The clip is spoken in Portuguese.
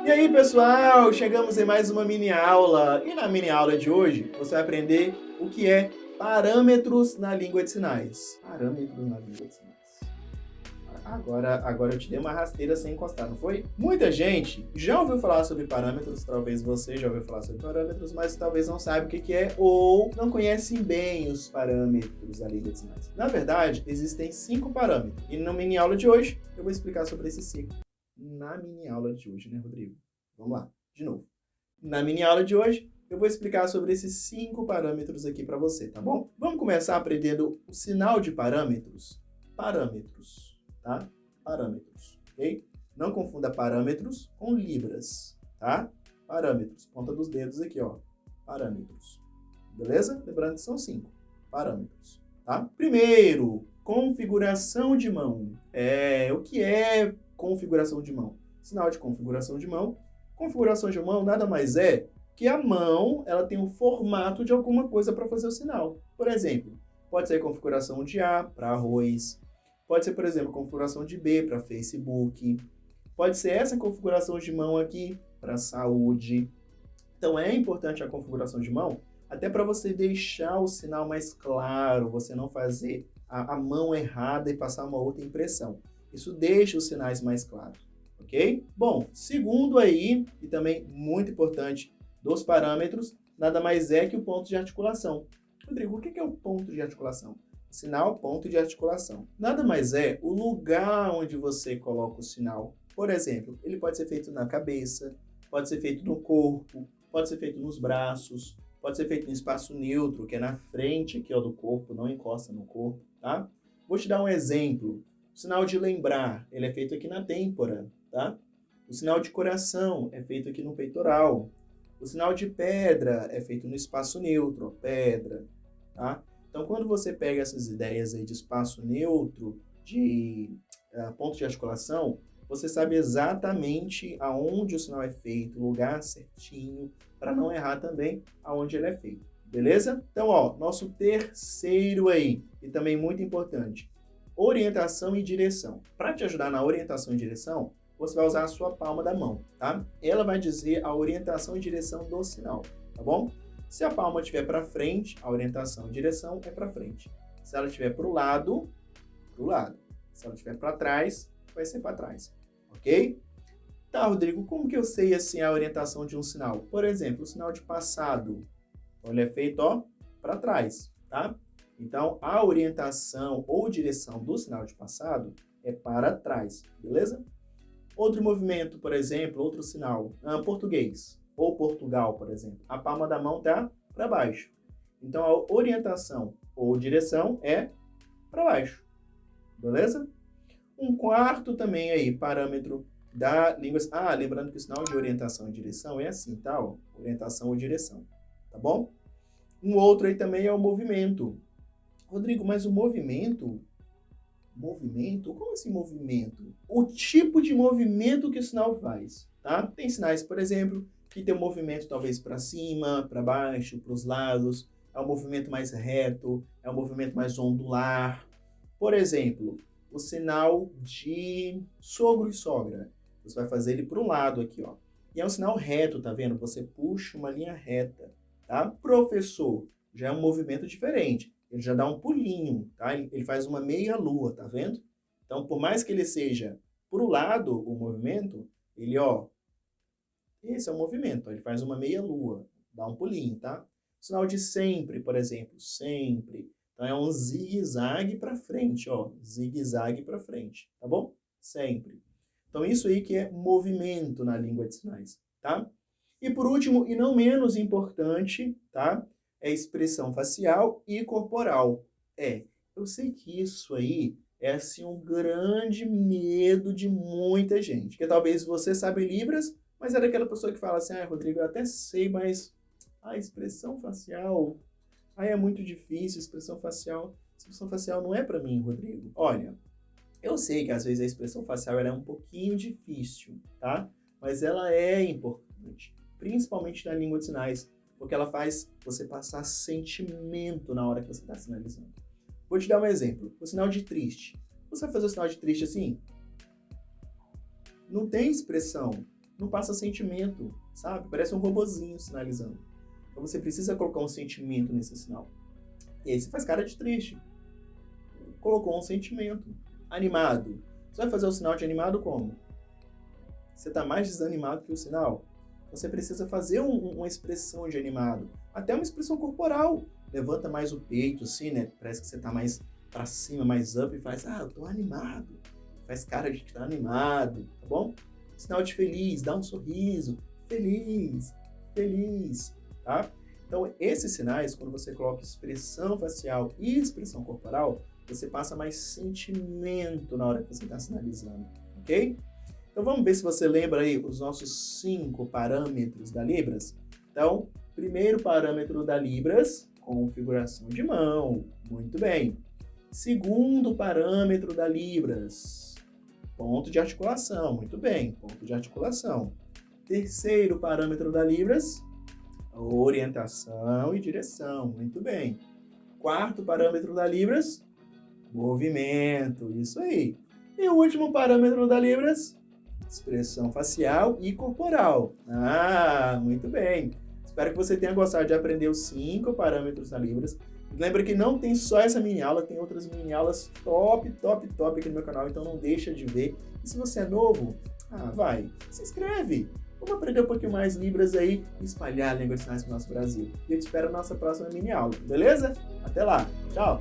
E aí, pessoal, chegamos em mais uma mini aula. E na mini aula de hoje, você vai aprender o que é parâmetros na língua de sinais. Parâmetros na língua de sinais. Agora eu te dei uma rasteira sem encostar, não foi? Muita gente já ouviu falar sobre parâmetros, talvez você já ouviu falar sobre parâmetros, mas talvez não saiba o que é ou não conhecem bem os parâmetros da língua de sinais. Na verdade, existem 5 parâmetros. E na mini aula de hoje, eu vou explicar sobre esses 5. Na mini aula de hoje, né, Rodrigo? Vamos lá, de novo. Na mini aula de hoje, eu vou explicar sobre esses 5 parâmetros aqui para você, tá bom? Vamos começar aprendendo o sinal de parâmetros. Parâmetros, tá? Parâmetros, ok? Não confunda parâmetros com libras, tá? Parâmetros, ponta dos dedos aqui, ó. Parâmetros, beleza? Lembrando que são 5 parâmetros, tá? Primeiro, configuração de mão. O que é configuração de mão? Sinal de configuração de mão. Configuração de mão nada mais é que a mão ela tem um formato de alguma coisa para fazer o sinal. Por exemplo, pode ser configuração de A para arroz, pode ser, por exemplo, configuração de B para Facebook, pode ser essa configuração de mão aqui para saúde. Então é importante a configuração de mão até para você deixar o sinal mais claro, você não fazer a mão errada e passar uma outra impressão. Isso deixa os sinais mais claros, ok? Bom, segundo aí, e também muito importante dos parâmetros, nada mais é que o ponto de articulação. Rodrigo, o que é o ponto de articulação? Sinal, ponto de articulação. Nada mais é o lugar onde você coloca o sinal. Por exemplo, ele pode ser feito na cabeça, pode ser feito no corpo, pode ser feito nos braços, pode ser feito no espaço neutro, que é na frente aqui, ó, do corpo, não encosta no corpo, tá? Vou te dar um exemplo. O sinal de lembrar, ele é feito aqui na têmpora, tá? O sinal de coração é feito aqui no peitoral. O sinal de pedra é feito no espaço neutro, ó, pedra, tá? Então, quando você pega essas ideias aí de espaço neutro, de ponto de articulação, você sabe exatamente aonde o sinal é feito, o lugar certinho, para não errar também aonde ele é feito, beleza? Então, ó, nosso terceiro aí, e também muito importante, orientação e direção. Para te ajudar na orientação e direção, você vai usar a sua palma da mão, tá? Ela vai dizer a orientação e direção do sinal, tá bom? Se a palma estiver para frente, a orientação e direção é para frente. Se ela estiver para o lado, para o lado. Se ela estiver para trás, vai ser para trás, ok? Tá, Rodrigo, como que eu sei assim a orientação de um sinal? Por exemplo, o sinal de passado, ele é feito, ó, para trás, tá? Então, a orientação ou direção do sinal de passado é para trás, beleza? Outro movimento, por exemplo, outro sinal, português ou Portugal, por exemplo. A palma da mão está para baixo. Então, a orientação ou direção é para baixo, beleza? Um quarto também aí, parâmetro da língua... lembrando que o sinal de orientação e direção é assim, tá? Ó, orientação ou direção, tá bom? Um outro aí também é o movimento. Rodrigo, mas o movimento? Movimento? Como assim movimento? O tipo de movimento que o sinal faz, tá? Tem sinais, por exemplo, que tem um movimento talvez para cima, para baixo, para os lados. É um movimento mais reto, é um movimento mais ondular. Por exemplo, o sinal de sogro e sogra. Você vai fazer ele para o lado aqui, ó. E é um sinal reto, tá vendo? Você puxa uma linha reta, tá? Professor, já é um movimento diferente. Ele já dá um pulinho, tá? Ele faz uma meia-lua, tá vendo? Então, por mais que ele seja pro lado, o movimento, ele, ó, esse é o movimento, ó, ele faz uma meia-lua, dá um pulinho, tá? O sinal de sempre, por exemplo, sempre. Então, é um zigue-zague para frente, ó, zigue-zague para frente, tá bom? Sempre. Então, isso aí que é movimento na língua de sinais, tá? E por último, e não menos importante, tá? É expressão facial e corporal. Eu sei que isso aí é assim um grande medo de muita gente. Porque talvez você sabe Libras, mas é daquela pessoa que fala assim, Rodrigo, eu até sei, mas a expressão facial, é muito difícil, expressão facial não é para mim, Rodrigo. Olha, eu sei que às vezes a expressão facial ela é um pouquinho difícil, tá? Mas ela é importante, principalmente na língua de sinais, porque ela faz você passar sentimento na hora que você está sinalizando. Vou te dar um exemplo. O sinal de triste. Você vai fazer o sinal de triste assim? Não tem expressão. não passa sentimento, sabe? Parece um robozinho sinalizando. Então você precisa colocar um sentimento nesse sinal. E aí você faz cara de triste. Colocou um sentimento. Animado. Você vai fazer o sinal de animado como? Você está mais desanimado que o sinal. Você precisa fazer uma expressão de animado. Até uma expressão corporal. Levanta mais o peito, assim, né? Parece que você está mais para cima, mais up e faz, eu tô animado. Faz cara de que tá animado, tá bom? Sinal de feliz, dá um sorriso. Feliz, feliz, tá? Então, esses sinais, quando você coloca expressão facial e expressão corporal, você passa mais sentimento na hora que você está sinalizando, ok? Então, vamos ver se você lembra aí os nossos 5 parâmetros da Libras. Então, primeiro parâmetro da Libras, configuração de mão. Muito bem. Segundo parâmetro da Libras, ponto de articulação. Muito bem, ponto de articulação. Terceiro parâmetro da Libras, orientação e direção. Muito bem. Quarto parâmetro da Libras, movimento. Isso aí. E o último parâmetro da Libras, expressão facial e corporal. Muito bem. Espero que você tenha gostado de aprender os 5 parâmetros da Libras. Lembra que não tem só essa mini aula, tem outras mini aulas top aqui no meu canal, então não deixa de ver. E se você é novo, se inscreve. Vamos aprender um pouquinho mais Libras aí e espalhar a língua de sinais para o nosso Brasil. E eu te espero na nossa próxima mini aula, beleza? Até lá, tchau!